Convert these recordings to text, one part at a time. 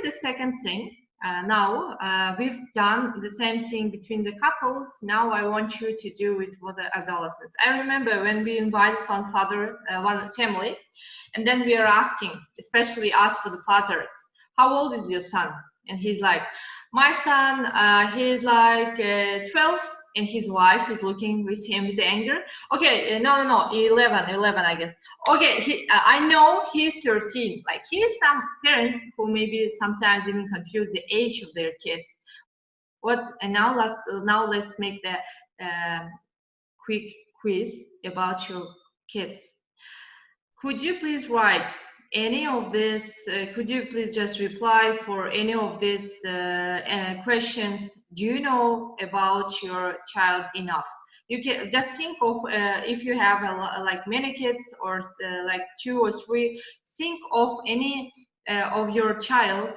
is the second thing? Now we've done the same thing between the couples. Now I want you to do it for the adolescents. I remember when we invited one family, and then we are asking, especially ask for the fathers, how old is your son? And he's like, my son, he's like 12, and his wife is looking with him with anger. Okay, no, 11, I guess. Okay, I know he's 13. Like, here's some parents who maybe sometimes even confuse the age of their kids. And now let's make the quick quiz about your kids. Could you please write any of this? Could you please just reply for any of these questions? Do you know about your child enough? You can just think of if you have like many kids or like 2 or 3. Think of any of your child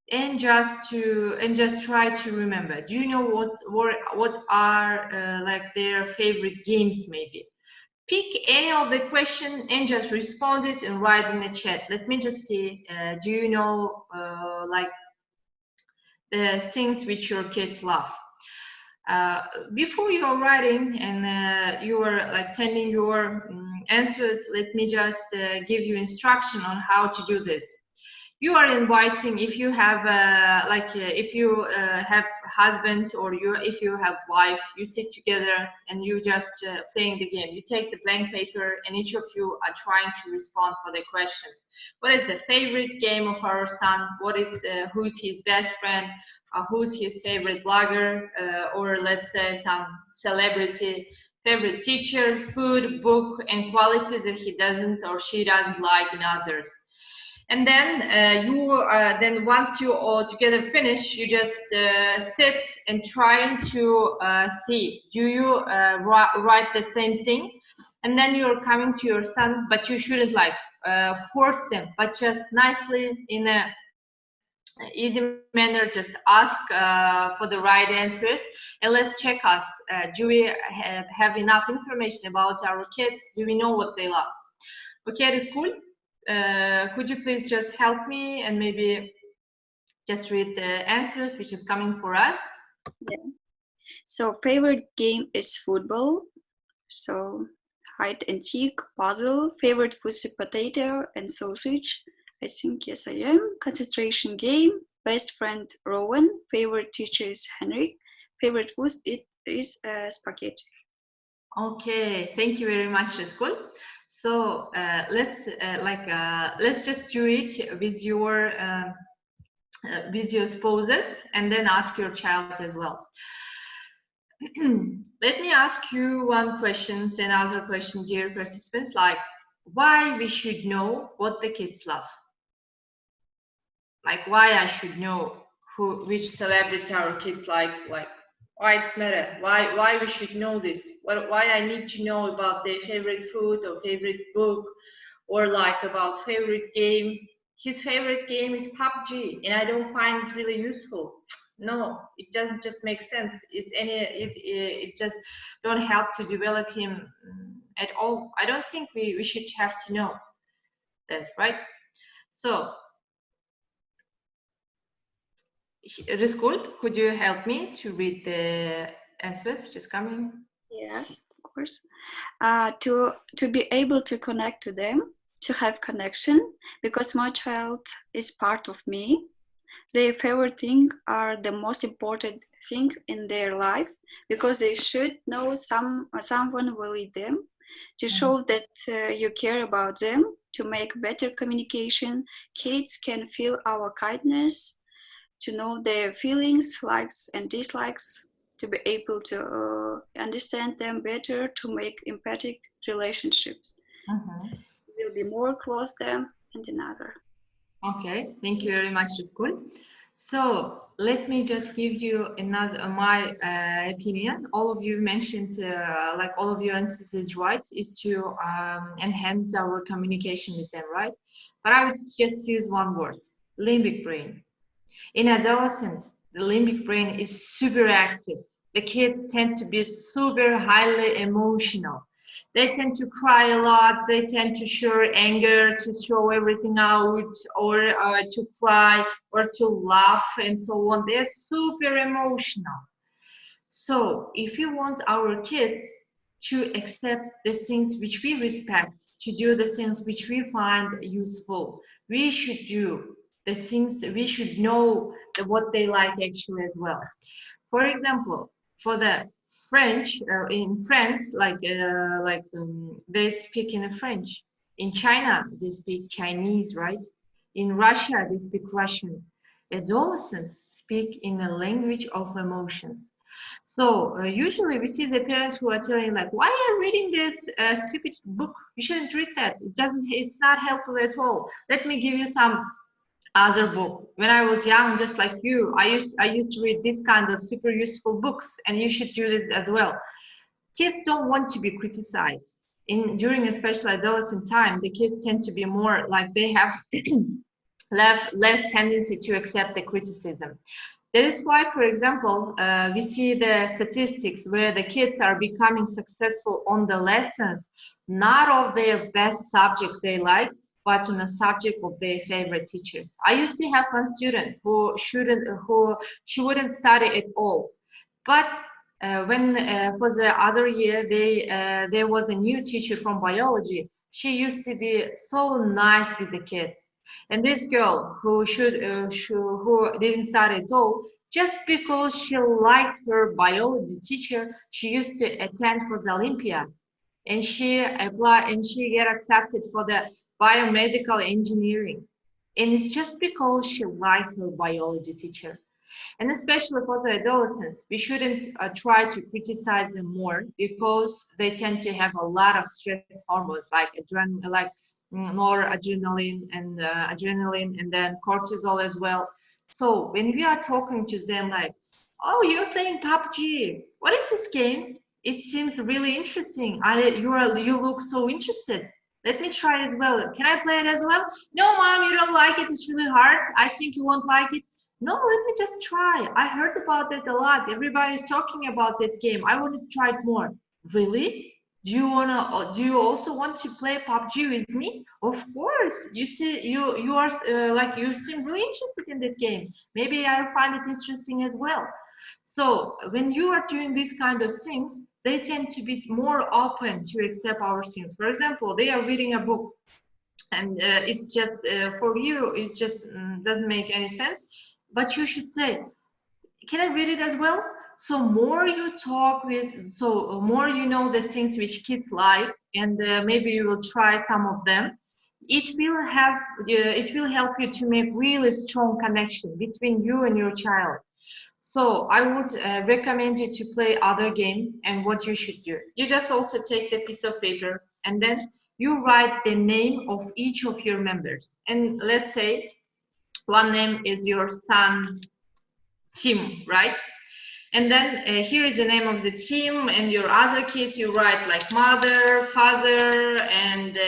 and just try to remember. Do you know what are like their favorite games maybe? Pick any of the question and just respond it and write in the chat. Let me just see, do you know like the things which your kids love? Before you are writing and you are like sending your answers, let me just give you instruction on how to do this. You are inviting, if you have if you have husband or if you have wife, you sit together and you just playing the game. You take the blank paper and each of you are trying to respond for the questions. What is the favorite game of our son? What is who's his best friend? Who's his favorite blogger? Or let's say some celebrity, favorite teacher, food, book, and qualities that he doesn't or she doesn't like in others. And then then once you all together finish, you just sit and trying to see, do you write the same thing? And then you're coming to your son, but you shouldn't like force them, but just nicely in a easy manner, just ask for the right answers. And let's check us. Do we have enough information about our kids? Do we know what they love? Okay, it is cool. Could you please just help me and maybe just read the answers which is coming for us? Yeah. So favorite game is football. So hide and seek, puzzle. Favorite food is potato and sausage. I think yes I am. Concentration game. Best friend Rowan. Favorite teacher is Henrik. Favorite food is spaghetti. Okay, thank you very much, Rizkul. So let's just do it with your spouses and then ask your child as well. Let me ask you one question and other question, dear participants, like why we should know what the kids love. Like why I should know which celebrity our kids like why it's matter, why we should know this, why I need to know about their favorite food or favorite book or like about favorite game. His favorite game is PUBG and I don't find it really useful. No, it doesn't just make sense. It just don't help to develop him at all. I don't think we should have to know that, right? So Rizkul, could you help me to read the answers which is coming? Yes, of course. To be able to connect to them, to have connection, because my child is part of me. Their favorite thing are the most important thing in their life, because they should know someone will lead them, to show that you care about them, to make better communication. Kids can feel our kindness, to know their feelings, likes and dislikes, to be able to understand them better, to make empathic relationships. Will be more close them and another. Okay, thank you very much, Rizkul. So let me just give you another my opinion. All of you mentioned, like all of your answers is right, is to enhance our communication with them, right? But I would just use one word: limbic brain. In adolescence, the limbic brain is super active. The kids tend to be super highly emotional. They tend to cry a lot. They tend to show anger, to show everything out, or to cry, or to laugh, and so on. They're super emotional. So if you want our kids to accept the things which we respect, to do the things which we find useful, we should do the things, we should know what they like actually as well. For example, for the French, in France, they speak in French. In China, they speak Chinese, right? In Russia, they speak Russian. Adolescents speak in a language of emotions. So usually we see the parents who are telling like, why are you reading this stupid book? You shouldn't read that. It's not helpful at all. Let me give you some other book. When I was young, just like you, I used to read this kind of super useful books, and you should do it as well. Kids don't want to be criticized. During especially adolescent time, the kids tend to be more like they have less tendency to accept the criticism. That is why, for example, we see the statistics where the kids are becoming successful on the lessons, not of their best subject they like, but on a subject of their favorite teachers. I used to have one student who she wouldn't study at all, but when for the other year there was a new teacher from biology. She used to be so nice with the kids, and this girl who didn't study at all, just because she liked her biology teacher, she used to attend for the Olympiad, and she applied and she get accepted for the biomedical engineering. And it's just because she liked her biology teacher. And especially for the adolescents, we shouldn't try to criticize them more, because they tend to have a lot of stress hormones like noradrenaline and then cortisol as well. So when we are talking to them like, oh, you're playing PUBG. What is this games? It seems really interesting. You look so interested. Let me try as well. Can I play it as well? No, mom, you don't like it. It's really hard. I think you won't like it. No, let me just try. I heard about it a lot. Everybody's talking about that game. I want to try it more. Really? Do you also want to play PUBG with me? Of course. You see, you are like you seem really interested in that game. Maybe I'll find it interesting as well. So when you are doing these kind of things, they tend to be more open to accept our things. For example, they are reading a book, and it's just for you, it just doesn't make any sense. But you should say, can I read it as well? So more you talk with, so more you know the things which kids like, and maybe you will try some of them. It will help you to make really strong connection between you and your child. So I would recommend you to play other game. And what you should do, you just also take the piece of paper, and then you write the name of each of your members. And let's say one name is your son, Tim, right? And then here is the name of the team, and your other kids, you write like mother, father, and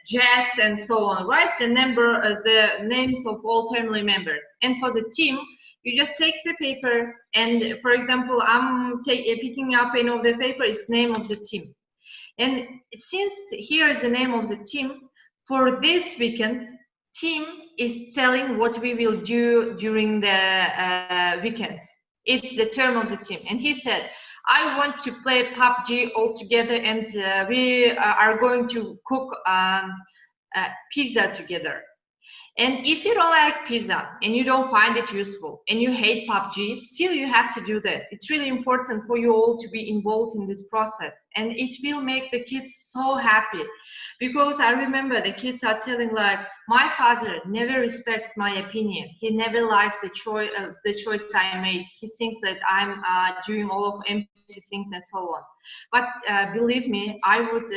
Jess, and so on, right? The names of all family members. And for the team, you just take the paper, and for example, I'm picking up pen of the paper, it's name of the team. And since here is the name of the team, for this weekend, team is telling what we will do during the weekends. It's the term of the team. And he said, I want to play PUBG all together, and we are going to cook pizza together. And if you don't like pizza and you don't find it useful and you hate PUBG, still you have to do that. It's really important for you all to be involved in this process, and it will make the kids so happy. Because I remember the kids are telling like, my father never respects my opinion. He never likes the choice I made. He thinks that I'm doing all of empty things and so on. But believe me, I would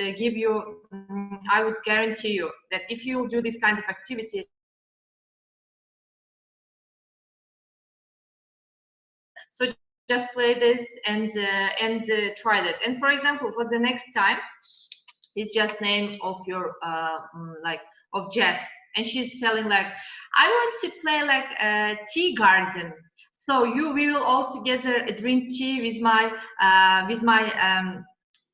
guarantee you that if you will do this kind of activity, so just play this and try that. And for example, for the next time, it's just name of your like of Jeff, and she's telling like, I want to play like a tea garden. So we will all together drink tea with my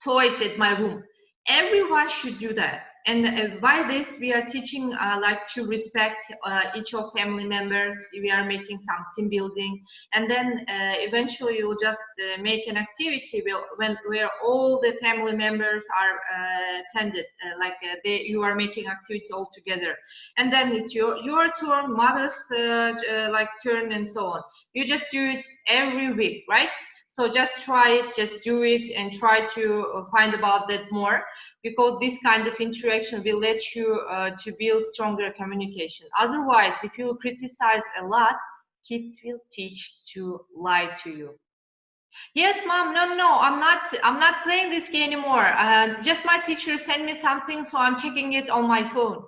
toys at my room. Everyone should do that. And by this, we are teaching like to respect each of family members. We are making some team building, and then eventually you'll just make an activity where all the family members are attended, you are making activity all together. And then it's your turn, mother's like turn, and so on. You just do it every week, right? So just try it, just do it, and try to find about that more, because this kind of interaction will let you to build stronger communication. Otherwise, if you criticize a lot, kids will teach to lie to you. Yes, mom. No, no, no. I'm not playing this game anymore. Just my teacher sent me something, so I'm checking it on my phone.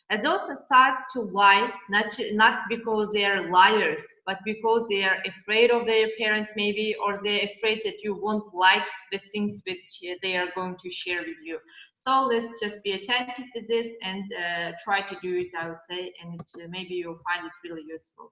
Adults start to lie, not because they are liars, but because they are afraid of their parents, maybe, or they're afraid that you won't like the things which they are going to share with you. So let's just be attentive to this and try to do it, I would say, and maybe you'll find it really useful.